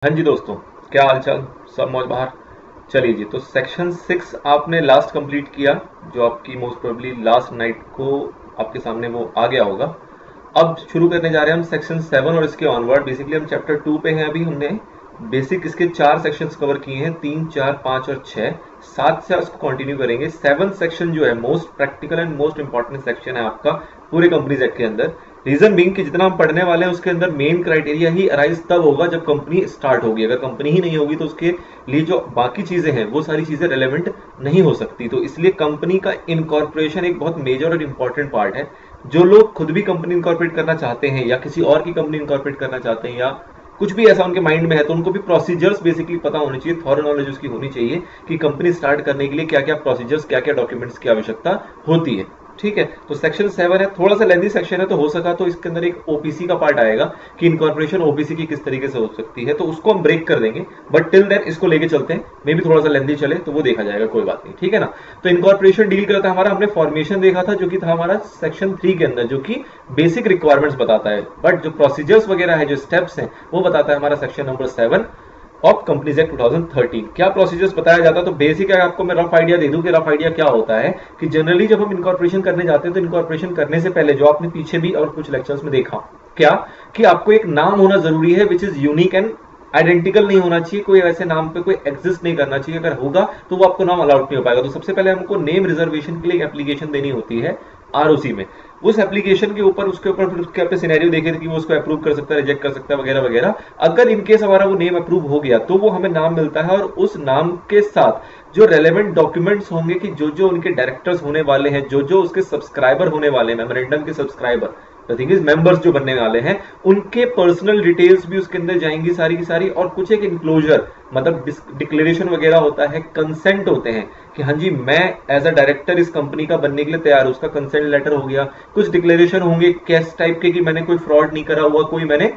हाँ जी दोस्तों, क्या हाल चाल, सब मौज बहार। चलिए जी, तो सेक्शन 6 आपने लास्ट कंप्लीट किया, जो आपकी मोस्ट प्रोबेबली लास्ट नाइट को आपके सामने वो आ गया होगा। अब शुरू करने जा रहे हैं हम सेक्शन 7 और इसके ऑनवर्ड। बेसिकली हम चैप्टर 2 पे हैं अभी। हमने बेसिक इसके 4 सेक्शंस कवर किए हैं, 3, 4, 5 और 6। 7 से उसको कंटिन्यू करेंगे। 7 सेक्शन जो है most practical and most important section है आपका पूरे कंपनीज एक्ट के अंदर। रीजन बीइंग कि जितना हम पढ़ने वाले हैं उसके अंदर मेन क्राइटेरिया ही अराइज तब होगा जब कंपनी स्टार्ट होगी। अगर कंपनी ही नहीं होगी तो उसके लिए जो बाकी चीजें हैं वो सारी चीजें रेलेवेंट नहीं हो सकती। तो इसलिए कंपनी का इनकॉर्पोरेशन एक बहुत मेजर और इंपॉर्टेंट पार्ट है। जो लोग खुद भी कंपनी इनकॉर्पोरेट करना चाहते हैं या किसी और की कंपनी इनकॉर्पोरेट करना चाहते हैं या कुछ भी ऐसा उनके माइंड में है, तो उनको भी प्रोसीजर्स बेसिकली पता होनी चाहिए, थॉरो नॉलेज उसकी होनी चाहिए कि कंपनी स्टार्ट करने के लिए क्या क्या प्रोसीजर्स, क्या क्या डॉक्यूमेंट्स की आवश्यकता होती है। ठीक है, तो सेक्शन 7 है, थोड़ा सा लेंथी सेक्शन है, तो हो सका तो इसके अंदर एक ओपीसी का पार्ट आएगा कि इनकॉर्पोरेशन ओपीसी की किस तरीके से हो सकती है, तो उसको हम ब्रेक कर देंगे। बट टिल देन इसको लेके चलते हैं, मे भी थोड़ा सा लेंथी चले तो वो देखा जाएगा, कोई बात नहीं, ठीक है ना। तो इनकॉर्पोरेशन डील करता है हमारा, हमने फॉर्मेशन देखा था जो कि था हमारा सेक्शन 3 के अंदर, जो कि बेसिक रिक्वायरमेंट्स बताता है। बट जो प्रोसीजर्स वगैरह है, जो स्टेप्स हैं, वो बताता है हमारा section number 7 of companies act 2013। क्या प्रोसीजर्स बताया जाता है, तो बेसिक है, आपको मैं रफ आइडिया दे दूं कि रफ आइडिया क्या होता है कि जनरली जब हम इनकॉर्पोरेशन करने जाते हैं तो इनकॉर्पोरेशन करने से पहले जो आपने पीछे भी और कुछ लेक्चर्स में देखा, क्या कि आपको एक नाम होना जरूरी है which is unique and identical नहीं होना चाहिए। कोई वैसे नाम पे कोई एग्जिस्ट नहीं करना चाहिए, अगर होगा तो वो आपको नाम अलाउड नहीं हो पाएगा। तो सबसे पहले हमको नेम रिजर्वेशन के लिए एप्लीकेशन देनी होती है आरओसी में। उस एप्लीकेशन के ऊपर उसके ऊपर फिर उसके आपने सिनेरियो देखे थे कि वो उसको अप्रूव कर सकता है, रिजेक्ट कर सकता है, वगैरह वगैरह। अगर इनकेस हमारा वो नेम अप्रूव हो गया तो वो हमें नाम मिलता है, और उस नाम के साथ जो रेलेवेंट डॉक्यूमेंट्स होंगे कि जो जो उनके डायरेक्टर्स होने वाले हैं, जो जो उसके सब्सक्राइबर होने वाले हैं, मेमोरेंडम के subscriber, the thing is members जो बनने वाले हैं, उनके पर्सनल डिटेल्स भी उसके अंदर जाएंगी सारी की सारी। और कुछ एक इंक्लोजर मतलब डिक्लेरेशन वगैरह होता है, कंसेंट होते हैं कि हाँ जी मैं एज अ डायरेक्टर इस कंपनी का बनने के लिए तैयार हूं, उसका कंसेंट लेटर हो गया। कुछ डिक्लेरेशन होंगे कैस टाइप के कि मैंने कोई फ्रॉड नहीं करा हुआ, कोई मैंने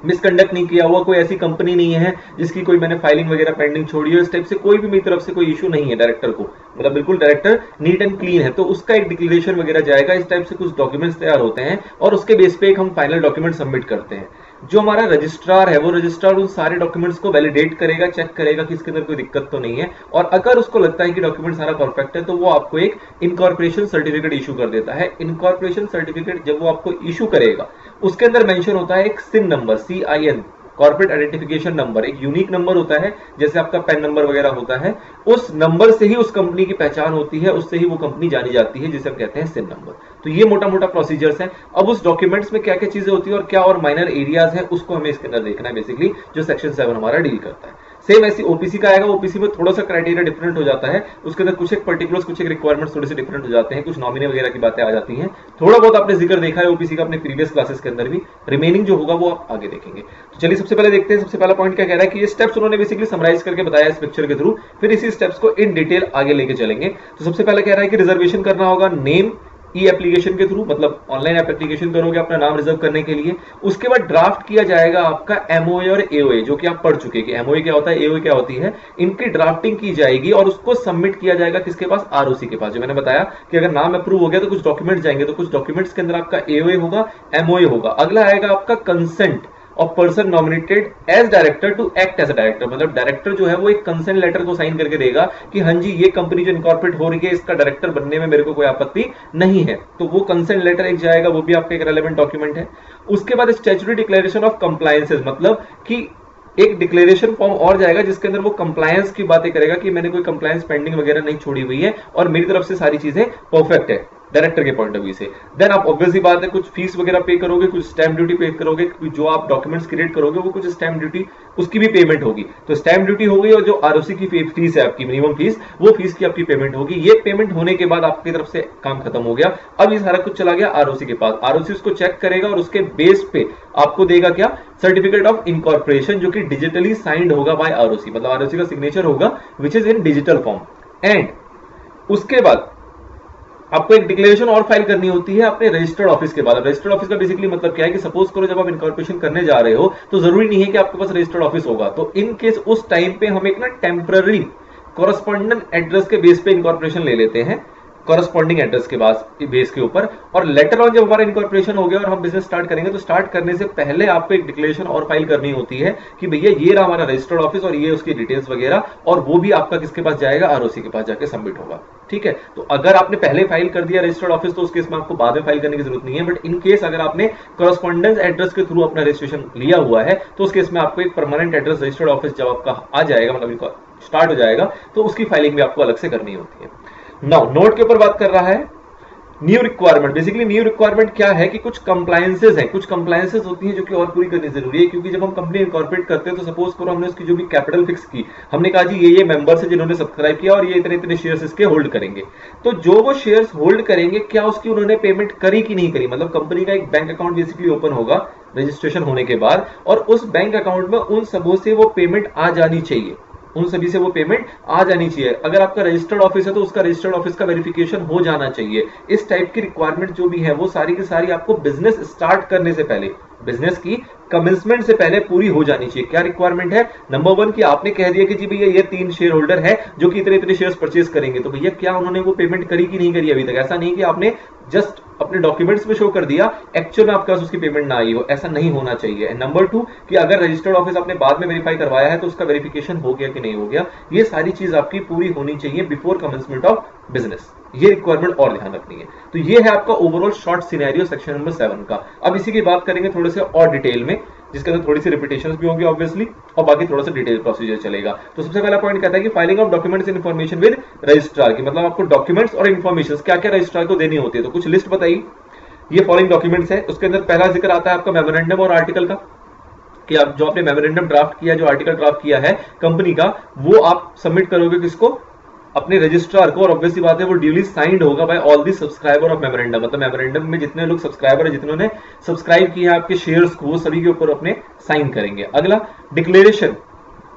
मिसकंडक्ट नहीं किया हुआ, कोई ऐसी कंपनी नहीं है जिसकी कोई मैंने फाइलिंग वगैरह पेंडिंग छोड़ी हो, इस टाइप से कोई भी मेरी तरफ से कोई इशू नहीं है डायरेक्टर को, मतलब बिल्कुल डायरेक्टर नीट एंड क्लीन है, तो उसका एक डिक्लेरेशन वगैरह जाएगा। इस टाइप से कुछ डॉक्यूमेंट्स तैयार होते हैं और उसके बेस पे एक हम फाइनल डॉक्यूमेंट सबमिट करते हैं। जो हमारा रजिस्ट्रार है वो रजिस्ट्रार उन सारे डॉक्यूमेंट्स को वैलिडेट करेगा, चेक करेगा कि इसके अंदर कोई दिक्कत तो नहीं है, और अगर उसको लगता है कि डॉक्यूमेंट सारा परफेक्ट है तो वो आपको एक इनकॉर्पोरेशन सर्टिफिकेट इशू कर देता है। इनकॉर्पोरेशन सर्टिफिकेट जब वो आपको इशू करेगा उसके अंदर मेंशन होता है एक CIN number, CIN, corporate identification number, एक यूनिक नंबर होता है, जैसे आपका पैन नंबर वगैरह होता है। उस नंबर से ही उस कंपनी की पहचान होती है, उससे ही वो कंपनी जानी जाती है, जिसे हम कहते हैं सिन नंबर। तो ये मोटा मोटा प्रोसीजर्स हैं। अब उस डॉक्यूमेंट्स में क्या क्या चीजें होती है और क्या और माइनर एरियाज है, उसको हमें इसके अंदर देखना है बेसिकली, जो सेक्शन 7 हमारा डील करता है। सेम ऐसी ओपीसी का आएगा, ओपीसी में थोड़ा सा क्राइटेरिया डिफरेंट हो जाता है, उसके अंदर कुछ एक पर्टिकुलर्स, कुछ एक रिक्वायरमेंट्स थोड़े से डिफरेंट हो जाते हैं, कुछ नॉमिनी वगैरह की बातें आ जाती हैं। थोड़ा बहुत आपने जिक्र देखा है ओपीसी का अपने प्रीवियस क्लासेस के अंदर भी, रिमेनिंग जो होगा वो आप आगे देखेंगे। तो चलिए सबसे पहले देखते हैं, सबसे पहला पॉइंट क्या कह रहा है कि ये स्टेप्स उन्होंने बेसिकली समराइज करके बताया इस पिक्चर के थ्रू, फिर इसी स्टेप्स को इन डिटेल आगे लेके चलेंगे। तो सबसे पहले कह रहा है कि रिजर्वेशन करना होगा नेम ई एप्लीकेशन के थ्रू, मतलब ऑनलाइन एप्लीकेशन करोगे अपना नाम रिजर्व करने के लिए। उसके बाद ड्राफ्ट किया जाएगा आपका एमओए और एओए, जो कि आप पढ़ चुके हैं कि एमओए क्या होता है, एओए क्या होती है। इनकी ड्राफ्टिंग की जाएगी और उसको सबमिट किया जाएगा किसके पास, आरओसी के पास। जो मैंने बताया कि अगर नाम अप्रूव हो गया तो कुछ डॉक्यूमेंट्स जाएंगे, तो कुछ डॉक्यूमेंट्स के अंदर आपका एओए होगा, एमओए होगा। अगला आएगा आपका consent of person nominated as director to act as a director, मतलब डायरेक्टर जो है वो एक कंसेंट लेटर को साइन करके देगा कि हाँ जी ये कंपनी जो इनकॉर्पोरेट हो रही है इसका डायरेक्टर बनने में मेरे को कोई आपत्ति नहीं है, तो वो कंसेंट लेटर एक जाएगा, वो भी आपका एक रेलेवेंट डॉक्यूमेंट है। उसके बाद स्टैट्यूटरी डिक्लेरेशन ऑफ कंप्लायंसेस, मतलब कि एक डिक्लेरेशन फॉर्म और जाएगा जिसके अंदर वो कंप्लायंस की बातें करेगा कि मैंने कोई कंप्लायंस पेंडिंग वगैरह नहीं छोड़ी हुई है और मेरी तरफ से सारी चीजें परफेक्ट है डायरेक्टर के पॉइंट ऑफ व्यू से। देन आप ऑब्वियसली बात है कुछ फीस वगैरह पे करोगे, कुछ स्टैम्प ड्यूटी पे करोगे, जो आप डॉक्यूमेंट्स क्रिएट करोगे वो कुछ स्टैम्प ड्यूटी उसकी भी पेमेंट होगी। तो स्टैम्प ड्यूटी हो गई और जो आरओसी की फीस है आपकी मिनिमम फीस, वो फीस की आपकी पेमेंट होगी। ये पेमेंट होने के बाद आपकी तरफ से काम खत्म हो गया। अब ये सारा कुछ चला गया आरओसी के पास, आरओसी उसको चेक करेगा और उसके बेस पे आपको देगा क्या, सर्टिफिकेट ऑफ इनकॉर्पोरेशन, जो कि डिजिटली साइंड होगा बाय आरओसी, मतलब आरओसी का सिग्नेचर होगा which is in digital form. And उसके बाद आपको एक डिक्लेरेशन और फाइल करनी होती है अपने रजिस्टर्ड ऑफिस के बाद। रजिस्टर्ड ऑफिस का बेसिकली मतलब क्या है कि सपोज करो जब आप इनकॉर्पोरेशन करने जा रहे हो तो जरूरी नहीं है कि आपके पास रजिस्टर्ड ऑफिस होगा, तो इन केस उस टाइम पे हम एक ना टेम्पररी कॉरेस्पॉन्डेंट एड्रेस के बेस पे इनकॉर्पोरेशन ले लेते हैं। कॉरस्पॉन्डिंग एड्रेस के बेस के ऊपर। और लेटर ऑन जब हमारा इनकॉर्पोरेशन हो गया और हम बिजनेस स्टार्ट करेंगे तो स्टार्ट करने से पहले आपको एक डिक्लेरेशन और फाइल करनी होती है कि भैया ये रहा हमारा रजिस्टर्ड ऑफिस और ये उसकी डिटेल्स वगैरह, और वो भी आपका किसके पास जाएगा, आरओसी के पास जाके सबमिट होगा। ठीक है, तो अगर आपने पहले फाइल कर दिया रजिस्टर्ड ऑफिस तो उस केस में आपको बाद में फाइल करने की जरूरत नहीं है। बट इन केस अगर आपने कॉरस्पॉन्डेंस एड्रेस के थ्रू अपना रजिस्ट्रेशन लिया हुआ है तो उस केस में आपको एक परमानेंट एड्रेस रजिस्टर्ड ऑफिस जब आपका आ जाएगा, मतलब स्टार्ट हो जाएगा, तो उसकी फाइलिंग भी आपको अलग से करनी होती है। नाउ नोट के ऊपर बात कर रहा है new requirement. Basically new requirement क्या है कि कुछ कंप्लायंसेस हैं, कुछ कंप्लायंसेस होती हैं जो कि और पूरी करनी जरूरी है, क्योंकि जब हम कंपनी इनकॉर्पोरेट करते हैं तो सपोज करो हमने उसकी जो भी कैपिटल फिक्स की, हमने कहा जी ये मेंबर्स है जिन्होंने सब्सक्राइब किया और ये इतने इतने शेयर्स इसके होल्ड करेंगे, तो जो वो शेयर्स होल्ड करेंगे क्या उसकी उन्होंने पेमेंट करी कि नहीं करी। मतलब कंपनी का एक बैंक अकाउंट बेसिकली ओपन होगा रजिस्ट्रेशन होने के बाद, और उस बैंक अकाउंट में उन सबों से वो पेमेंट आ जानी चाहिए, उन सभी से वो पेमेंट आ जानी चाहिए। अगर आपका रजिस्टर्ड ऑफिस है तो उसका रजिस्टर्ड ऑफिस का वेरिफिकेशन हो जाना चाहिए। इस टाइप की रिक्वायरमेंट जो भी है वो सारी की सारी आपको बिजनेस स्टार्ट करने से पहले, बिजनेस की कमेंसमेंट से पहले पूरी हो जानी चाहिए। क्या रिक्वायरमेंट है? नंबर 1 कि आपने कह दिया कि जी भैया ये 3 शेयर होल्डर है जो कि इतने इतने शेयर्स परचेज करेंगे, तो भैया क्या उन्होंने वो पेमेंट करी कि नहीं करी अभी तक। ऐसा नहीं कि आपने जस्ट अपने डॉक्यूमेंट्स में शो कर दिया, एक्चुअल में आपके पास उसकी पेमेंट ना आई हो, ऐसा नहीं होना चाहिए। नंबर 2 कि अगर रजिस्टर्ड ऑफिस आपने बाद में वेरीफाई करवाया है तो उसका वेरिफिकेशन हो गया कि नहीं हो गया। ये सारी चीज आपकी पूरी होनी चाहिए बिफोर कमेंसमेंट ऑफ बिजनेस। ये रिक्वायरमेंट और ध्यान रखनी है। तो ये है आपका overall short scenario section number 7 का। अब इसी की बात करेंगे थोड़े से और डिटेल में, जिसके अंदर थोड़ी सी रिपीटेशंस भी होंगी ऑब्वियसली, और बाकी थोड़ा सा डिटेल प्रोसीजर चलेगा। तो सबसे पहला पॉइंट कहता है कि filing of documents and information with registrar की, मतलब आपको डॉक्यूमेंट्स और इन्फॉर्मेशन क्या क्या रजिस्ट्रार को देनी होती है। तो कुछ लिस्ट बताइए, ये फॉलोइंग डॉक्यूमेंट्स है। उसके अंदर पहला जिक्र आता है आपका मेमोरेंडम और आर्टिकल का, कि आप जो आपने मेमोरेंडम ड्राफ्ट किया, जो आर्टिकल ड्राफ्ट किया है कंपनी का, वो आप सबमिट करोगे किसको? अपने रजिस्ट्रार को। और ऑब्वियसली बात है वो ड्यूली साइंड होगा by all the subscriber of memorandum, मतलब मेमोरेंडम में जितने लोग सब्सक्राइबर है, जिन्होंने सब्सक्राइब किए हैं आपके शेयर्स को, वो सभी के ऊपर अपने साइन करेंगे। अगला declaration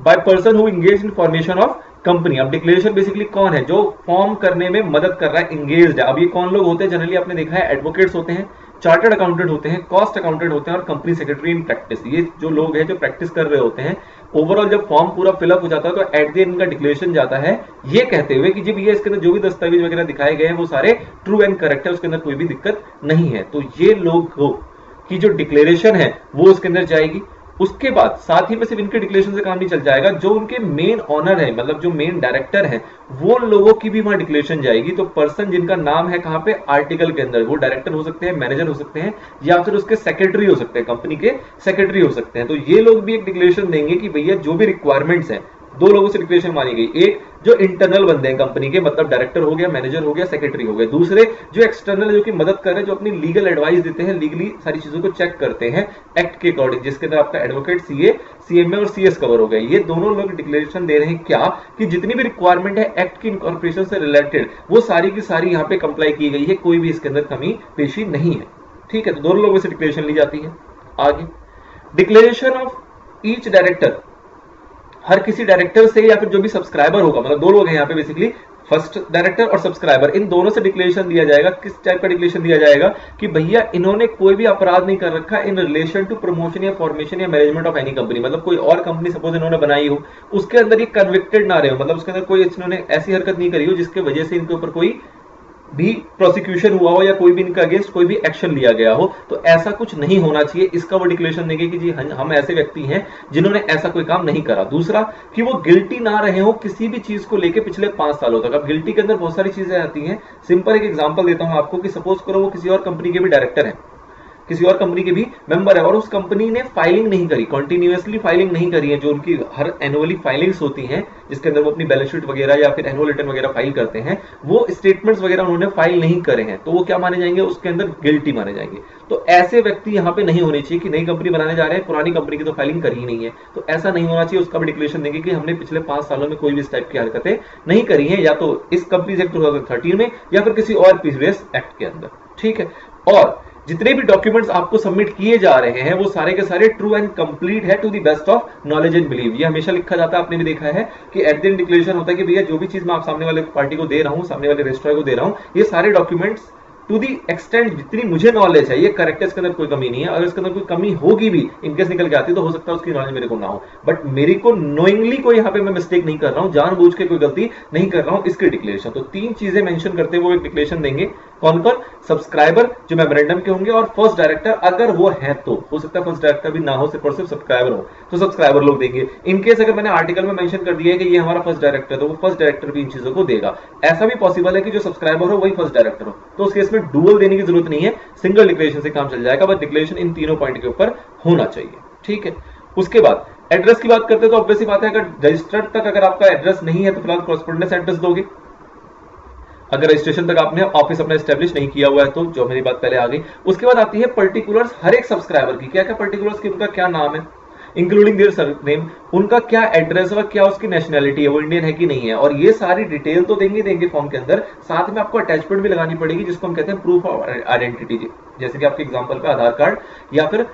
by person who engage in formation of company. अब डिक्लेरेशन बेसिकली कौन है? जो फॉर्म करने में मदद कर रहा है, एंगेज्ड है। अब ये कौन लोग होते हैं? जनरली आपने देखा है एडवोकेट्स होते हैं, चार्टर्ड अकाउंटेंट होते हैं, कॉस्ट अकाउंटेंट होते हैं और कंपनी सेक्रेटरी इन प्रैक्टिस। ये जो लोग हैं जो प्रैक्टिस कर रहे होते हैं। ओवरऑल जब फॉर्म पूरा फिलअप हो जाता है तो एट द एंड इनका डिक्लेरेशन जाता है ये कहते हुए कि जी भैया इसके अंदर जो भी दस्तावेज वगैरह दिखाए गए हैं वो सारे ट्रू एंड करेक्ट है, उसके अंदर कोई भी दिक्कत नहीं है। तो ये लोग की जो डिक्लेरेशन है वो उसके अंदर जाएगी। उसके बाद साथ ही में सिर्फ इनके डिक्लेरेशन से काम नहीं चल जाएगा, जो उनके मेन ऑनर है, मतलब जो मेन डायरेक्टर है, वो लोगों की भी वहां डिक्लेरेशन जाएगी। तो पर्सन जिनका नाम है कहां पे? आर्टिकल के अंदर, वो डायरेक्टर हो सकते हैं, मैनेजर हो सकते हैं, या फिर उसके सेक्रेटरी हो सकते हैं, कंपनी के सेक्रेटरी हो सकते हैं। तो ये लोग भी एक डिक्लेरेशन देंगे कि भैया जो भी रिक्वायरमेंट्स हैं, 2 लोगों से डिक्लेरेशन मानी गई। एक जो इंटरनल बंदे हैं कंपनी के, मतलब डायरेक्टर हो गया, मैनेजर हो गया, सेक्रेटरी हो गया। दूसरे जो एक्सटर्नल, जो कि मदद कर रहे हैं, जो अपनी लीगल एडवाइस देते हैं, लीगली सारी चीजों को चेक करते हैं एक्ट के अकॉर्डिंग, जिसके अंदर आपका एडवोकेट, सीए, सीएमए और सीएस कवर हो गए। ये दोनों लोग डिक्लेरेशन दे रहे हैं क्या? कि जितनी भी रिक्वायरमेंट है एक्ट की इनकॉर्पोरेशन से रिलेटेड, वो सारी की सारी यहाँ पे कंप्लाई की गई है, कोई भी इसके अंदर कमी पेशी नहीं है। ठीक है, तो दोनों लोगों से डिक्लेरेशन ली जाती है। आगे डिक्लेरेशन ऑफ ईच डायरेक्टर, हर किसी डायरेक्टर से या फिर जो भी सब्सक्राइबर होगा, मतलब 2 लोग हैं यहाँ पे बेसिकली, फर्स्ट डायरेक्टर और सब्सक्राइबर, इन दोनों से डिक्लेरेशन दिया जाएगा। किस टाइप का डिक्लेरेशन दिया जाएगा? कि भैया इन्होंने कोई भी अपराध नहीं कर रखा इन रिलेशन टू प्रमोशन या फॉर्मेशन या मैनेजमेंट ऑफ एनी कंपनी। मतलब कोई और कंपनी सपोज इन्होंने बनाई हो, उसके अंदर ये कन्विक्टेड ना रहे हो, मतलब उसके अंदर कोई इन्होंने ऐसी हरकत नहीं करी हो जिसके वजह से इनके ऊपर कोई भी प्रोसिक्यूशन हुआ हो या कोई भी इनके अगेंस्ट कोई भी एक्शन लिया गया हो। तो ऐसा कुछ नहीं होना चाहिए। इसका वो डिक्लेरेशन देंगे कि जी हम ऐसे व्यक्ति हैं जिन्होंने ऐसा कोई काम नहीं करा। दूसरा कि वो गिल्टी ना रहे हो किसी भी चीज को लेके पिछले 5 सालों तक। अब गिल्टी के अंदर बहुत सारी चीजें आती हैं। सिंपल एक एग्जांपल देता हूं आपको कि सपोज करो वो किसी और कंपनी के भी डायरेक्टर हैं, किसी और कंपनी के भी मेंबर है, और उस कंपनी ने फाइलिंग नहीं करी, कंटिन्यूअसली फाइलिंग नहीं करी है, जो उनकी हर एनुअली फाइलिंग्स होती हैं जिसके अंदर वो अपनी बैलेंस शीट वगैरह या फिर एनुअल रिटर्न वगैरह फाइल करते हैं, वो स्टेटमेंट्स वगैरह उन्होंने फाइल नहीं करे हैं, तो वो क्या माने जाएंगे? उसके अंदर गिल्टी माने जाएंगे। तो ऐसे व्यक्ति यहाँ पे नहीं होने चाहिए कि नई कंपनी बनाने जा रहे हैं, पुरानी कंपनी की तो फाइलिंग करी ही नहीं है, तो ऐसा नहीं होना चाहिए। उसका भी डिक्लेरेशन देंगे कि हमने पिछले 5 सालों में कोई भी इस टाइप की हरकतें नहीं करी है, या तो इस कंपनी एक्ट 2013 में या फिर किसी और प्रीवियस एक्ट के अंदर। ठीक है, और जितने भी डॉक्यूमेंट्स आपको सबमिट किए जा रहे हैं वो सारे के सारे ट्रू एंड कंप्लीट है to the best of knowledge and believe. ये हमेशा लिखा जाता है, आपने भी देखा है कि एट द एंड डिक्लेरेशन होता है कि भैया जो भी चीज मैं आप सामने वाले पार्टी को दे रहा हूं, सामने वाले रजिस्ट्रार को दे रहा हूं, ये सारे डॉक्यूमेंट्स टू दी एक्सटेंट जितनी मुझे नॉलेज है, ये करेक्ट है, इसके अंदर कोई कमी नहीं है। अगर इसके अंदर कोई कमी होगी भी इनकेस निकल के आती तो हो सकता है उसकी नॉलेज मेरे को ना हो, बट मेरे को नोइंगली कोई यहाँ पे मैं मिस्टेक नहीं कर रहा हूं, जानबूझ के कोई गलती नहीं कर रहा हूं, इसकी डिक्लेरेशन। तो 3 चीजें मेंशन करते हुए एक डिक्लेरेशन देंगे। कौन कौन? सब्सक्राइबर जो मेमोरेंडम के होंगे, और फर्स्ट डायरेक्टर अगर वो है तो, हो सकता है फर्स्ट डायरेक्टर भी ना हो, सिर्फ और सिर्फ सब्सक्राइबर हो, तो सब्सक्राइबर लोग देंगे। इनकेस अगर मैंने आर्टिकल में मेंशन कर दिया है कि ये हमारा फर्स्ट डायरेक्टर है, तो वो फर्स्ट डायरेक्टर भी इन चीजों को देगा। ऐसा भी पॉसिबल है कि जो सब्सक्राइबर हो वही फर्स्ट डायरेक्टर हो, तो उस केस में डुअल देने की जरूरत नहीं है, सिंगल डिक्लेरेशन से काम चल जाएगा, बट डिक्लेरेशन इन तीनों पॉइंट के ऊपर होना चाहिए। ठीक है। उसके बाद एड्रेस की बात करते हैं, तो ऑब्वियस सी बात है, अगर रजिस्टर्ड तक अगर आपका एड्रेस नहीं है तो फिलहाल कॉरेस्पोंडेंस एड्रेस दोगे। अगर रजिस्ट्रेशन तक आपने ऑफिस अपना एस्टेब्लिश नहीं किया हुआ है तो, जो मेरी बात पहले आ गई। उसके बाद आती है पर्टिकुलर्स हर एक सब्सक्राइबर की, क्या क्या पर्टिकुलर्स की, उनका क्या नाम है, इंक्लूडिंग देयर सरनेम, उनका क्या एड्रेस और क्या उसकी नेशनैलिटी है, वो इंडियन है कि नहीं है, और ये सारी डिटेल तो देंगे फॉर्म के अंदर। साथ में आपको अटैचमेंट भी लगानी पड़ेगी जिसको हम कहते हैं प्रूफ ऑफ आइडेंटिटी, जैसे कि आपके एग्जांपल पे आधार कार्ड या फिर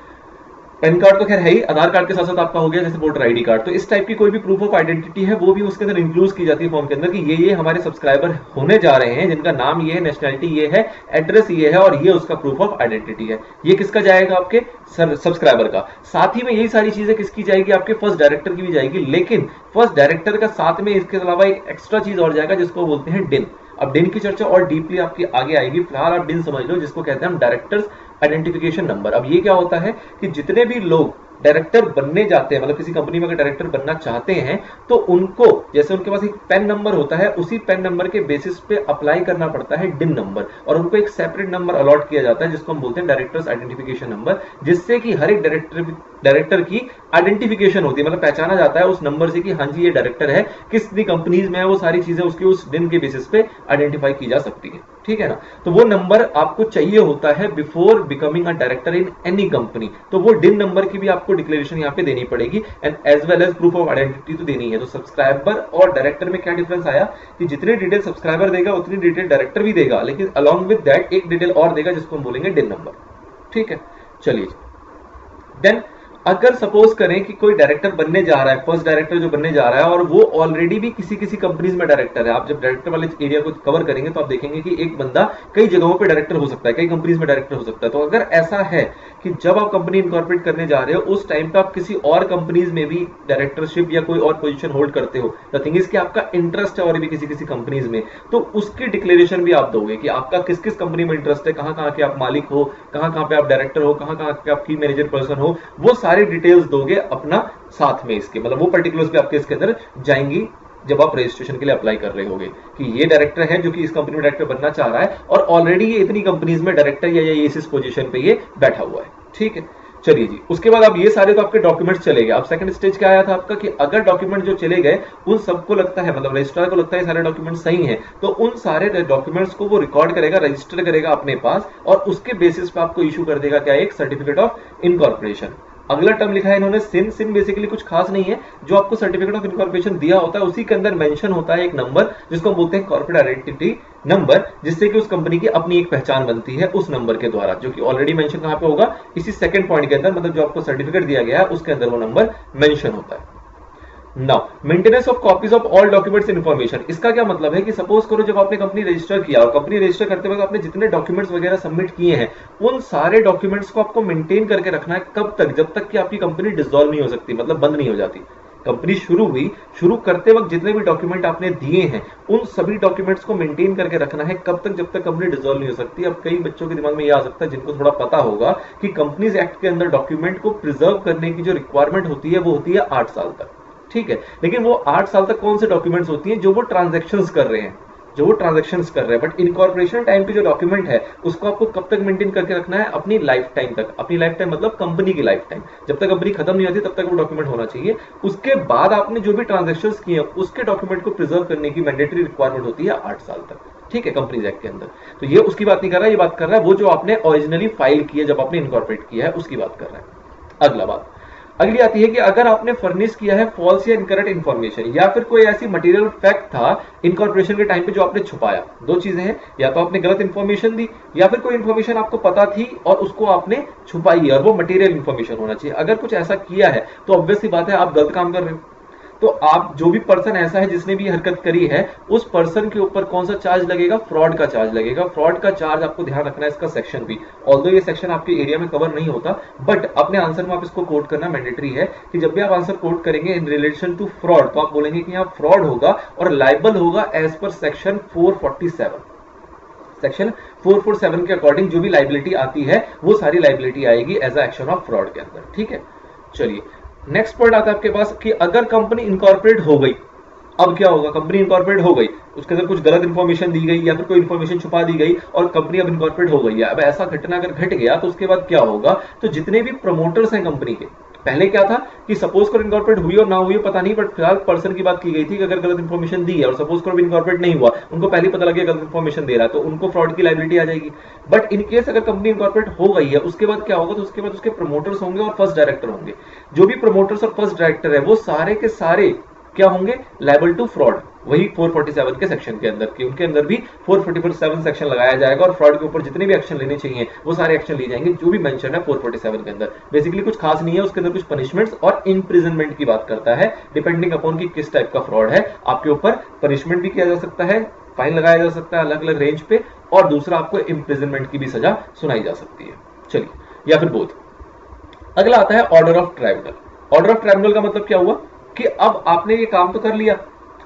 पैन कार्ड तो खैर है ही, आधार कार्ड के साथ साथ आपका हो गया जैसे वोटर आईडी कार्ड। तो इस टाइप की कोई भी प्रूफ ऑफ आइडेंटिटी है वो भी उसके अंदर इंक्लूड की जाती है फॉर्म के अंदर, कि ये हमारे सब्सक्राइबर होने जा रहे हैं, जिनका नाम ये है, नेशनैलिटी ये है, एड्रेस ये है, और ये उसका प्रूफ ऑफ आइडेंटिटी है। ये किसका जाएगा? आपके सब्सक्राइबर का। साथ ही में यही सारी चीजें किसकी जाएगी? आपके फर्स्ट डायरेक्टर की भी जाएगी, लेकिन फर्स्ट डायरेक्टर का साथ में इसके अलावा एक एक्स्ट्रा चीज और जाएगा जिसको बोलते हैं डिन। अब डिन की चर्चा और डीपली आपकी आगे आएगी, फिलहाल आप डिन समझ लो, जिसको कहते हैं हम डायरेक्टर्स आइडेंटिफिकेशन नंबर। अब ये क्या होता है कि जितने भी लोग डायरेक्टर बनने जाते हैं, मतलब किसी कंपनी में अगर डायरेक्टर बनना चाहते हैं, तो उनको जैसे उनके पास एक पैन नंबर होता है, उसी पैन नंबर के बेसिस पे अप्लाई करना पड़ता है डिन नंबर, और उनको एक सेपरेट नंबर अलॉट किया जाता है जिसको हम बोलते हैं डायरेक्टर्स आइडेंटिफिकेशन नंबर, जिससे कि हर एक डायरेक्टर की आइडेंटिफिकेशन होती है, मतलब पहचाना जाता है उस नंबर से कि हाँ जी ये डायरेक्टर है, कितनी कंपनीज में है, वो सारी चीजें उसकी उस दिन के बेसिस पे आइडेंटिफाई की जा सकती है। ठीक है ना? तो वो नंबर आपको चाहिए होता है before becoming a director in any company, तो वो डिन नंबर की भी आपको डिक्लेरेशन यहाँ पे देनी पड़ेगी, and as well as proof of identity तो देनी है। तो सब्सक्राइबर और डायरेक्टर में क्या डिफरेंस आया कि जितनी डिटेल सब्सक्राइबर देगा उतनी डिटेल डायरेक्टर भी देगा, लेकिन अलॉन्ग विद दैट एक डिटेल और देगा जिसको हम बोलेंगे डिन नंबर। ठीक है, चलिए। देन अगर सपोज करें कि कोई डायरेक्टर बनने जा रहा है, फर्स्ट डायरेक्टर जो बनने जा रहा है, और वो ऑलरेडी भी किसी कंपनीज में डायरेक्टर है, आप जब डायरेक्टर वाले एरिया को कवर करेंगे तो आप देखेंगे कि एक बंदा कई जगहों पे डायरेक्टर हो सकता है, कई कंपनीज में डायरेक्टर हो सकता है। तो अगर ऐसा है कि जब आप कंपनी इनकॉर्पोरेट करने जा रहे हो उस टाइम पे आप किसी और कंपनीज में भी डायरेक्टरशिप या कोई और पोजीशन होल्ड करते हो, द थिंग इज कि आपका इंटरेस्ट है और भी किसी कंपनीज में, तो उसकी डिक्लेरेशन भी आप दोगे कि आपका किस किस कंपनी में इंटरेस्ट है, कहां के आप मालिक हो, कहां पे आप डायरेक्टर हो, कहां के आप की मैनेजर पर्सन हो, वो सारी डिटेल्स दोगे अपना साथ में इसके, मतलब वो पर्टिकुलर्स भी आपके इसके अंदर जाएंगी जब आप रजिस्ट्रेशन के लिए अप्लाई कर रहे होगे कि ये डायरेक्टर है जो कि इस कंपनी में डायरेक्टर बनना चाह रहा है, और ऑलरेडी ये इतनी कंपनीज में डायरेक्टर या इस पोजीशन पे ये बैठा हुआ है। ठीक है, चलिए जी। उसके बाद अब ये सारे तो आपके डॉक्यूमेंट्स चले गए। अब सेकंड स्टेज क्या आया था आपका कि अगर डॉक्यूमेंट जो चले गए उन सबको लगता है, मतलब रजिस्ट्रार को लगता है सारे डॉक्यूमेंट सही हैं, तो उन सारे डॉक्यूमेंट्स को वो रिकॉर्ड करेगा, रजिस्टर करेगा अपने पास, और उसके बेसिस पे आपको इशू कर देगा क्या? एक सर्टिफिकेट ऑफ इनकॉर्पोरेशन। अगला टर्म लिखा है इन्होंने सिन बेसिकली कुछ खास नहीं है, जो आपको सर्टिफिकेट ऑफ इनकॉर्पोरेशन दिया होता है उसी के अंदर मेंशन होता है एक नंबर जिसको हम बोलते हैं कॉर्पोरेट आइडेंटिटी नंबर, जिससे कि उस कंपनी की अपनी एक पहचान बनती है उस नंबर के द्वारा, जो कि ऑलरेडी मेंशन कहां पे होगा? इसी सेकंड पॉइंट के अंदर, मतलब जो आपको सर्टिफिकेट दिया गया है उसके अंदर वो नंबर मेंशन होता है। Now maintenance of copies of all documents information, इसका क्या मतलब है कि सपोज करो जब आपने कंपनी रजिस्टर किया और कंपनी रजिस्टर करते वक्त आपने जितने डॉक्यूमेंट्स वगैरह सबमिट किए हैं उन सारे डॉक्यूमेंट्स को आपको मेंटेन करके रखना है। कब तक? जब तक कि आपकी कंपनी डिसॉल्व नहीं हो सकती, मतलब बंद नहीं हो जाती। कंपनी शुरू करते वक्त जितने भी डॉक्यूमेंट आपने दिए हैं उन सभी डॉक्यूमेंट्स को मेंटेन करके रखना है। कब तक? जब तक कंपनी डिसॉल्व नहीं हो सकती। अब कई बच्चों के दिमाग में यह आ सकता है जिनको थोड़ा पता होगा कि कंपनीज एक्ट के अंदर डॉक्यूमेंट को प्रिजर्व करने की जो रिक्वायरमेंट होती है वो होती है 8 साल तक। ठीक है, लेकिन वो 8 साल तक कौन से डॉक्यूमेंट्स होती हैं? जो वो ट्रांजैक्शंस कर रहे हैं, बट इनकॉर्पोरेशन टाइम पे जो डॉक्यूमेंट है उसको आपको कब तक मेंटेन करके रखना है? अपनी लाइफ टाइम तक। अपनी लाइफ टाइम मतलब कंपनी की लाइफ टाइम, जब तक कंपनी खत्म नहीं होती तब तक वो डॉक्यूमेंट होना चाहिए। उसके बाद आपने जो भी ट्रांजैक्शंस किए उसके डॉक्यूमेंट को प्रिजर्व करने की मैंडेटरी रिक्वायरमेंट होती है 8 साल तक। ठीक है, कंपनीज एक्ट के अंदर। तो ये उसकी बात नहीं कर रहा है, ये बात कर रहा है वो जो आपने ओरिजिनली फाइल किया जब आपने इनकॉर्पोरेट किया है उसकी बात कर रहा है। अगला बात अगली आती है कि अगर आपने फर्निश किया है फॉल्स या इनकरेक्ट इंफॉर्मेशन, या फिर कोई ऐसी मटेरियल फैक्ट था इनकॉर्पोरेशन के टाइम पे जो आपने छुपाया। दो चीजें हैं, या तो आपने गलत इंफॉर्मेशन दी या फिर कोई इंफॉर्मेशन आपको पता थी और उसको आपने छुपाई है, और वो मटेरियल इंफॉर्मेशन होना चाहिए। अगर कुछ ऐसा किया है तो ऑब्वियस सी बात है आप गलत काम कर रहे हो। तो आप जो भी पर्सन ऐसा है जिसने भी हरकत करी है, उस पर्सन के ऊपर कौन सा चार्ज लगेगा? फ्रॉड का चार्ज लगेगा। फ्रॉड का चार्ज आपको ध्यान रखना है इसका सेक्शन भी, ऑल्दो ये सेक्शन आपके एरिया में कवर नहीं होता, बट अपने आंसर में आप इसको कोट करना मैंडेटरी है कि जब भी आप आंसर कोट करेंगे इन रिलेशन टू फ्रॉड, तो आप बोलेंगे कि यहाँ फ्रॉड होगा और लाइबल होगा एज पर सेक्शन 447। सेक्शन 447 के अकॉर्डिंग जो भी लाइबिलिटी आती है वो सारी लाइबिलिटी आएगी as a action of fraud के अंदर। ठीक है, चलिए नेक्स्ट पॉइंट आता है आपके पास कि अगर कंपनी इनकॉर्पोरेट हो गई, अब क्या होगा? कंपनी इनकॉर्पोरेट हो गई, उसके अंदर कुछ गलत इंफॉर्मेशन दी गई या फिर कोई इंफॉर्मेशन छुपा दी गई और कंपनी अब इनकॉर्पोरेट हो गई है। अब ऐसा घटना अगर घट गया तो उसके बाद क्या होगा? तो जितने भी प्रमोटर्स हैं कंपनी के, पहले क्या था कि सपोज करो इनकॉर्पोरेट हुई और ना हुई पता नहीं, बट फिलहाल पर्सन की बात की गई थी कि अगर गलत इंफॉर्मेशन दी है और सपोज करो इनकॉर्पोरेट नहीं हुआ, उनको पहले पता लगे गलत इंफॉर्मेशन दे रहा है, तो उनको फ्रॉड की लायबिलिटी आ जाएगी। बट इन केस अगर कंपनी इनकॉर्पोरेट हो गई है, उसके बाद क्या होगा? तो उसके बाद उसके प्रमोटर्स होंगे और फर्स्ट डायरेक्टर होंगे। जो भी प्रमोटर्स और फर्स्ट डायरेक्टर है वो सारे के सारे क्या होंगे? लायबल टू फ्रॉड, वही 447 के सेक्शन के अंदर की, उनके अंदर भी 447 सेक्शन लगाया जाएगा और फ्रॉड के ऊपर जितने भी एक्शन लेने चाहिए वो सारे एक्शन लिए जाएंगे जो भी मेंशन है 447 के अंदर। बेसिकली कुछ खास नहीं है, उसके अंदर कुछ पनिशमेंट्स और इम्प्रिजनमेंट की बात करता है, डिपेंडिंग अपॉन कि किस टाइप का फ्रॉड है। आपके ऊपर पनिशमेंट भी किया जा सकता है, फाइन लगाया जा सकता है अलग अलग रेंज पे, और दूसरा आपको इम्प्रिजनमेंट की भी सजा सुनाई जा सकती है। चलिए, या फिर बोथ। अगला आता है order of tribunal. Order of tribunal का मतलब क्या हुआ कि अब आपने ये काम तो कर लिया,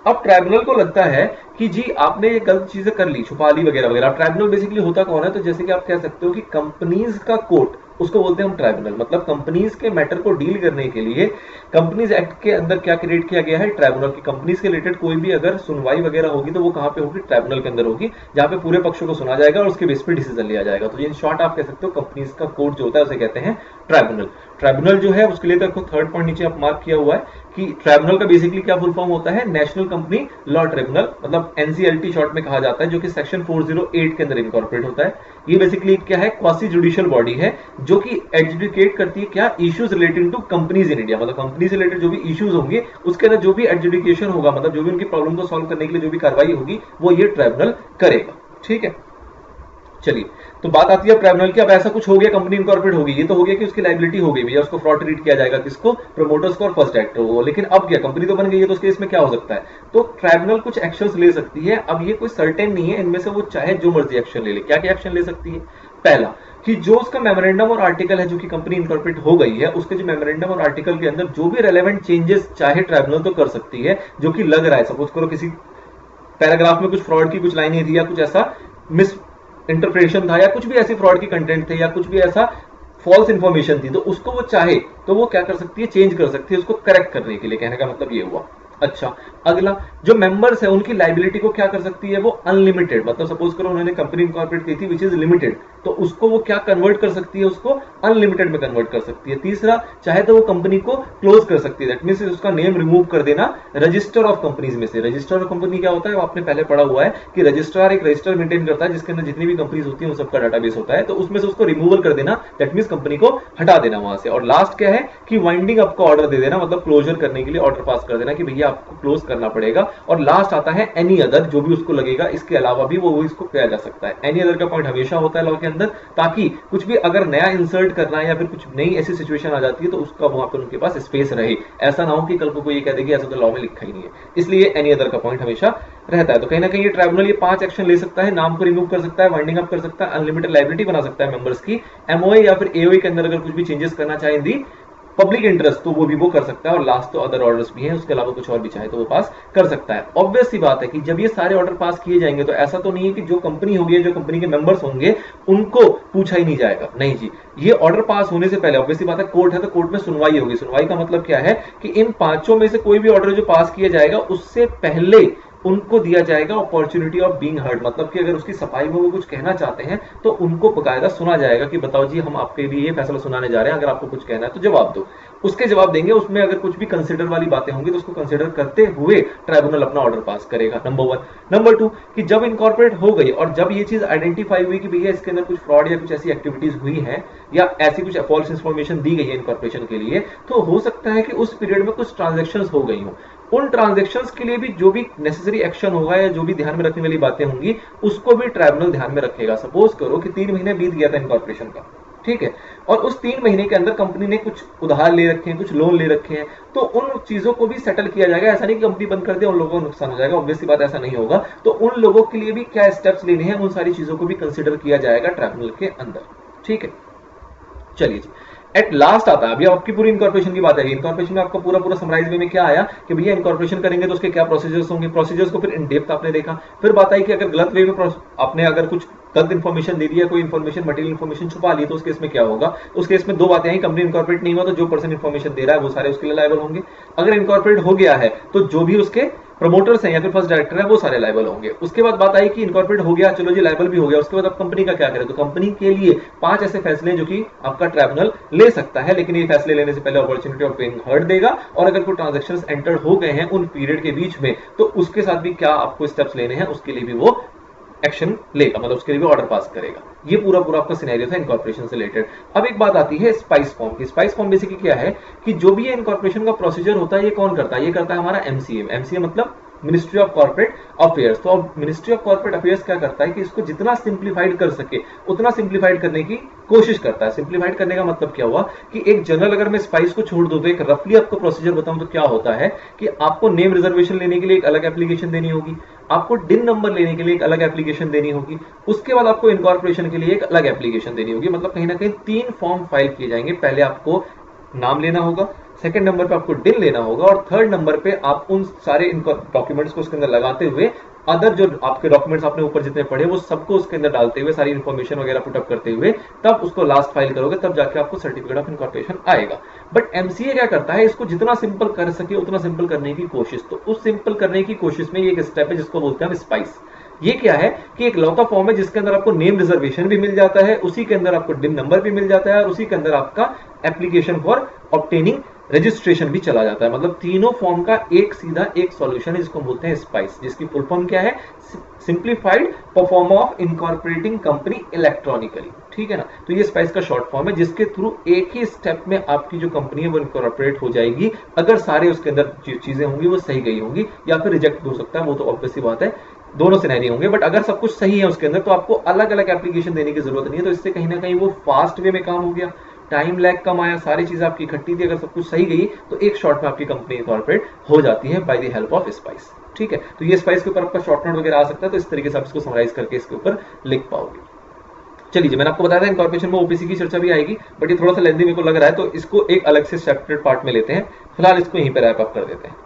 अब ट्राइब्यूनल को लगता है कि जी आपने ये गलत चीजें कर ली, छुपा ली वगैरह वगैरह। ट्राइब्यूनल बेसिकली होता कौन है? तो जैसे कि आप कह सकते हो कि कंपनीज का कोर्ट, उसको बोलते हैं हम ट्राइब्यूनल। मतलब कंपनीज के मैटर को डील करने के लिए कंपनीज एक्ट के अंदर क्या क्रिएट किया गया है? ट्राइब्यूनल की। कंपनीज के रिलेटेड कोई भी अगर सुनवाई वगैरह होगी तो वो कहां पे होगी? ट्राइब्यूनल के अंदर होगी, जहां पे पूरे पक्षों को सुना जाएगा और उसके बेस पे डिसीजन लिया जाएगा। तो इन शॉर्ट आप कह सकते हो कंपनीज का कोर्ट जो होता है उसे कहते हैं ट्राइब्यूनल। ट्राइब्यूनल जो है उसके लिए तो थर्ड पॉइंट नीचे आप मार्क किया हुआ है कि ट्राइब्यूनल का बेसिकली क्या फुल फॉर्म होता है? नेशनल कंपनी लॉ ट्राइब्यूनल, मतलब एनसीएलटी शॉर्ट में कहा जाता है, जो कि सेक्शन 408 के अंदर इनकॉर्पोरेट होता है। ये बेसिकली क्या है? क्वासी जुडिशियल बॉडी है जो कि एडजुडिकेट करती है क्या? Issues relating to companies in India. मतलब कंपनी से रिलेटेड जो भी इश्यूज होंगे उसके अंदर जो भी एडजुडिकेशन होगा, मतलब जो भी उनकी प्रॉब्लम को सॉल्व करने के लिए जो भी कार्रवाई होगी वो ये ट्राइब्यूनल करेगा। ठीक है, चलिए तो बात आती है ट्राइब्यूनल की। अब ऐसा कुछ हो गया, कंपनी इनकॉर्पोरेट हो गई, ये तो हो गया कि उसकी लायबिलिटी हो गई भैया, उसको फ्रॉड ट्रीट किया जाएगा, किसको? प्रमोटर्स को और फर्स्ट डायरेक्टर को। लेकिन अब क्या, कंपनी तो बन गई है, तो उस केस में क्या हो सकता है? तो ट्राइब्यूनल कुछ एक्शंस ले सकती है। अब ये कोई सर्टेन नहीं है, इनमें से वो चाहे जो मर्जी एक्शन ले ले। क्या क्या एक्शन ले सकती है? पहला कि जो उसका मेमोरेंडम और आर्टिकल है, जो कि कंपनी इनकॉर्पोरेट हो गई है, उसके जो मेमोरेंडम और आर्टिकल के अंदर जो भी रेलेवेंट चेंजेस चाहे ट्राइब्यूनल तो कर सकती है, जो कि लग रहा है, सपोज करो किसी पैराग्राफ में कुछ फ्रॉड की कुछ लाइनें थी या कुछ ऐसा मिस इंटरप्रिटेशन था या कुछ भी ऐसी फ्रॉड की कंटेंट थे या कुछ भी ऐसा फॉल्स इंफॉर्मेशन थी, तो उसको वो चाहे तो वो क्या कर सकती है? चेंज कर सकती है, उसको करेक्ट करने के लिए। कहने का मतलब ये हुआ। अच्छा, अगला जो मेंबर्स है उनकी लायबिलिटी को क्या कर सकती है? वो अनलिमिटेड, मतलब सपोज करो उन्होंने कंपनी इनकॉर्पोरेट की थी विच इज लिमिटेड, तो उसको वो क्या कन्वर्ट कर सकती है? उसको अनलिमिटेड में कन्वर्ट कर सकती है। तीसरा, चाहे तो वो कंपनी को क्लोज कर सकती है, दैट मींस उसका नेम रिमूव कर देना रजिस्टर ऑफ कंपनीज में से। रजिस्टर ऑफ कंपनी क्या होता है? वो आपने पहले पढ़ा हुआ है कि रजिस्ट्रार एक रजिस्टर मेंटेन करता है जिसके अंदर जितनी भी कंपनीज होती है उन सबका डाटाबेस होता है, तो उसमें से उसको रिमूवल कर देना, दैट मींस कंपनी को हटा देना वहां से। और लास्ट क्या है कि वाइंडिंग अप का ऑर्डर दे देना, मतलब क्लोजर करने के लिए ऑर्डर पास कर देना कि भैया आपको क्लोज करना पड़ेगा। और लास्ट आता है एनी अदर, जो भी उसको लगेगा इसके अलावा भी वो इसको किया जा सकता है। एनी अदर का पॉइंट हमेशा होता है लॉ के अंदर, ताकि कुछ भी अगर नया इंसर्ट करना है या फिर कुछ नई ऐसी सिचुएशन आ जाती है तो उसका वहां पर उनके पास स्पेस रहे। ऐसा ना हो कि कल को कोई ये कह देगी ऐसा तो लॉ में लिखा ही नहीं है, इसलिए एनी अदर का पॉइंट हमेशा रहता है। तो कहीं ना कहीं ये ट्राइब्यूनल ये 5 एक्शन ले सकता है, नाम को रिमूव कर सकता है, वाइंडिंग अप कर सकता है, अनलिमिटेड लायबिलिटी बना सकता है मेंबर्स की, एमओए या फिर एओए के अंदर अगर कुछ भी चेंजेस करना चाहे दी पब्लिक इंटरेस्ट तो वो भी वो कर सकता है, और लास्ट तो अदर ऑर्डर्स भी हैं, उसके अलावा कुछ और भी चाहे तो वो पास कर सकता है। ऑब्वियस सी बात है कि जब ये सारे ऑर्डर पास किए जाएंगे तो ऐसा तो नहीं है कि जो कंपनी होगी, जो कंपनी के मेंबर्स होंगे उनको पूछा ही नहीं जाएगा, नहीं जी। ये ऑर्डर पास होने से पहले ऑब्वियस सी बात है कोर्ट है तो कोर्ट में सुनवाई होगी। सुनवाई का मतलब क्या है कि इन 5 में से कोई भी ऑर्डर जो पास किया जाएगा उससे पहले उनको दिया जाएगा अपॉर्चुनिटी ऑफ बीइंग हर्ड, मतलब कि अगर उसकी सफाई में वो कुछ कहना चाहते हैं तो उनको बकायदा सुना जाएगा कि बताओ जी हम आपके लिए ये फैसला सुनाने जा रहे हैं, अगर आपको कुछ कहना है तो जवाब दो। उसके जवाब देंगे, उसमें अगर कुछ भी कंसिडर वाली बातें होंगी तो उसको कंसिडर करते हुए ट्राइब्यूनल अपना ऑर्डर पास करेगा, नंबर 1। नंबर 2 कि जब इनकॉर्पोरेट हो गई और जब ये चीज आइडेंटिफाई हुई कि भैया इसके अंदर कुछ फ्रॉड या कुछ ऐसी एक्टिविटीज हुई है या ऐसी कुछ फॉल्स इंफॉर्मेशन दी गई है इनकॉर्पोरेशन के लिए, तो हो सकता है कि उस पीरियड में कुछ ट्रांजेक्शंस हो गई हो। उन ट्रांजैक्शंस के लिए भी जो भी नेसेसरी एक्शन होगा या जो भी ध्यान में रखने वाली बातें होंगी उसको भी ट्राइब्यूनल ध्यान में रखेगा। सपोज करो कि 3 महीने बीत गया था इनकॉर्पोरेशन का, ठीक है। और उस 3 महीने के अंदर कंपनी ने कुछ उधार ले रखे हैं, कुछ लोन ले रखे हैं, तो उन चीजों को भी सेटल किया जाएगा। ऐसा नहीं कि कंपनी बंद कर दे उन लोगों को नुकसान हो जाएगा, ऑब्वियसली बात ऐसा नहीं होगा। तो उन लोगों के लिए भी क्या स्टेप्स लेने हैं, उन सारी चीजों को भी कंसिडर किया जाएगा ट्राइब्यूनल के अंदर, ठीक है। चलिए जी, एट लास्ट आता है, अभी आपकी पूरी इनकॉर्पोरेशन की बात है। इनकॉर्पोरेशन में आपका पूरा पूरा समराइज वे में क्या आया कि भैया इनकॉर्पोरेशन करेंगे तो उसके क्या प्रोसीजर्स होंगे, प्रोसीजर्स को फिर इन डेप्थ आपने देखा। फिर बात आई कि अगर गलत वे में आपने अगर कुछ गलत इन्फॉर्मेशन दे दिया, कोई इन्फॉर्मेशन मटेरियल इन्फॉर्मेशन छुपा ली, तो उस केस में क्या होगा। उस केस में दो बातें आई, कंपनी इनकॉर्पोरेट नहीं हुआ तो जो पर्सन इन्फॉर्मेशन दे रहा है वो सारे उसके लिए लायबल होंगे। अगर इनकॉर्पोरेट हो गया है तो जो भी उसके प्रमोटर्स हैं या फिर फर्स्ट डायरेक्टर है वो सारे लायबल होंगे। उसके बाद बात आई कि इनकॉर्पोरेट हो गया, चलो जी लायबल भी हो गया, उसके बाद अब कंपनी का क्या करे। तो कंपनी के लिए 5 ऐसे फैसले जो कि आपका ट्राइब्यूनल ले सकता है, लेकिन ये फैसले लेने से पहले अपॉर्चुनिटी ऑफ पेइंग हर्ट देगा। और अगर कोई ट्रांजैक्शंस एंटर हो गए हैं उन पीरियड के बीच में, तो उसके साथ भी क्या आपको स्टेप्स लेने हैं, उसके लिए भी वो एक्शन लेगा, मतलब उसके लिए भी ऑर्डर पास करेगा। ये पूरा पूरा आपका सिनेरियो था इनकॉर्पोरेशन से रिलेटेड। अब एक बात आती है स्पाइस फॉर्म की। स्पाइस फॉर्म बेसिकली क्या है कि जो भी ये इनकॉर्पोरेशन का प्रोसीजर होता है ये कौन करता है, ये करता है हमारा एमसीए। एमसीए मतलब मिनिस्ट्री ऑफ कॉर्पोरेट अफेयर्स। तो अब मिनिस्ट्री ऑफ कॉर्पोरेट अफेयर्स क्या करता है कि इसको जितना सिंप्लीफाइड कर सके उतना सिंप्लीफाइड करने की कोशिश करता है। सिंप्लीफाइड करने का मतलब क्या हुआ कि एक जनरल अगर मैं स्पाइस को छोड़ दूं तो एक रफली आपको प्रोसीजर बताऊं तो क्या होता है कि आपको नेम रिजर्वेशन लेने के लिए एक अलग एप्लीकेशन देनी होगी, आपको डिन नंबर लेने के लिए एक अलग एप्लीकेशन देनी होगी, उसके बाद आपको इनकॉर्पोरेशन के लिए एक अलग एप्लीकेशन देनी होगी। मतलब कहीं ना कहीं 3 फॉर्म फाइल किए जाएंगे। पहले आपको नाम लेना होगा, सेकंड नंबर पे आपको डिन लेना होगा, और थर्ड नंबर पे आप उन सारे डॉक्यूमेंट्स को उसके अंदर लगाते हुए अदर जो आपके डॉक्यूमेंट्स आपने ऊपर जितने पढ़े वो सबको उसके अंदर डालते हुए सारी इंफॉर्मेशन वगैरह पुटअप करते हुए तब उसको लास्ट फाइल करोगे, तब जाके आपको सर्टिफिकेट ऑफ इनकॉर्पोरेशन आएगा। बट एमसीए क्या करता है, इसको जितना सिंपल कर सके उतना सिंपल करने की कोशिश। तो उस सिंपल करने की कोशिश में एक स्टेप है जिसको बोलते हैं हम स्पाइस। ये क्या है कि एक लौता फॉर्म है जिसके अंदर आपको नेम रिजर्वेशन भी मिल जाता है, उसी के अंदर आपको डिन नंबर भी मिल जाता है, और उसी के अंदर आपका एप्लीकेशन फॉर ऑब्टेनिंग रजिस्ट्रेशन भी चला जाता है। मतलब तीनों फॉर्म का एक सीधा एक सॉल्यूशन है जिसको बोलते हैं स्पाइस, जिसकी फुल फॉर्म क्या है, simplified perform of incorporating company electronically, ठीक है ना। तो ये स्पाइस का शॉर्ट फॉर्म है जिसके थ्रू एक ही स्टेप में आपकी जो कंपनी है वो इनकॉर्पोरेट हो जाएगी, अगर सारे उसके अंदर चीजें होंगी वो सही गई होंगी, या फिर रिजेक्ट हो सकता है, वो तो ऑब्वियसली बात है, दोनों सिनेरियो होंगे। बट अगर सब कुछ सही है उसके अंदर तो आपको अलग अलग एप्लीकेशन देने की जरूरत नहीं है। तो इससे कहीं ना कहीं वो फास्ट वे में काम हो गया, टाइम लैग कम आया, सारी चीजें आपकी इकट्ठी थी, अगर सब कुछ सही गई तो एक शॉर्ट में आपकी कंपनी इनकॉर्पोरेट हो जाती है by the help of spice, ठीक है। तो ये स्पाइस के ऊपर आपका शॉर्ट नोट वगैरह आ सकता है, तो इस तरीके से आप इसको समराइज करके इसके ऊपर लिख पाओगे। चलिए, मैंने आपको बताया था इनकॉर्पोरेशन में ओपीसी की चर्चा भी आएगी, बट ये थोड़ा सा लेंथी मेरे को लग रहा है, तो इसको एक अलग से सेपरेट पार्ट में लेते हैं। फिलहाल इसको यहीं पर रैप अप कर देते हैं।